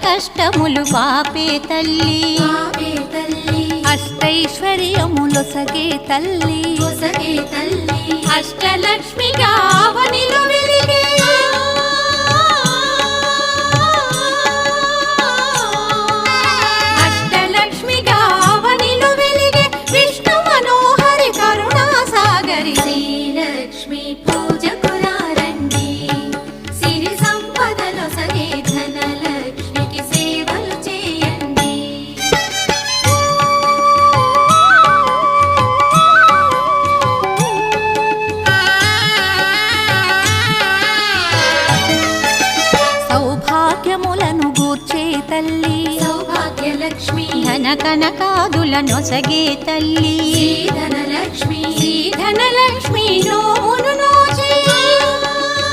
కష్టములు పాపే తల్లి అష్టైశ్వర్యములొసగే తల్లి అష్టలక్ష్మిగా అవనిలో వెలిగే అష్టలక్ష్మిగా అవనిలో వెలిగే విష్ణు మనోహరి కరుణా సాగరి శ్రీలక్ష్మి పూజకు రండి సిరి సంపదలో సగే ధనలక్ష్మికి సేవలు చేయండి సౌభాగ్యములను గూర్చే తల్లి సౌభాగ్యలక్ష్మి ధన కనకాదుల నొసగే తల్లి ధనలక్ష్మి ధనలక్ష్మి నోము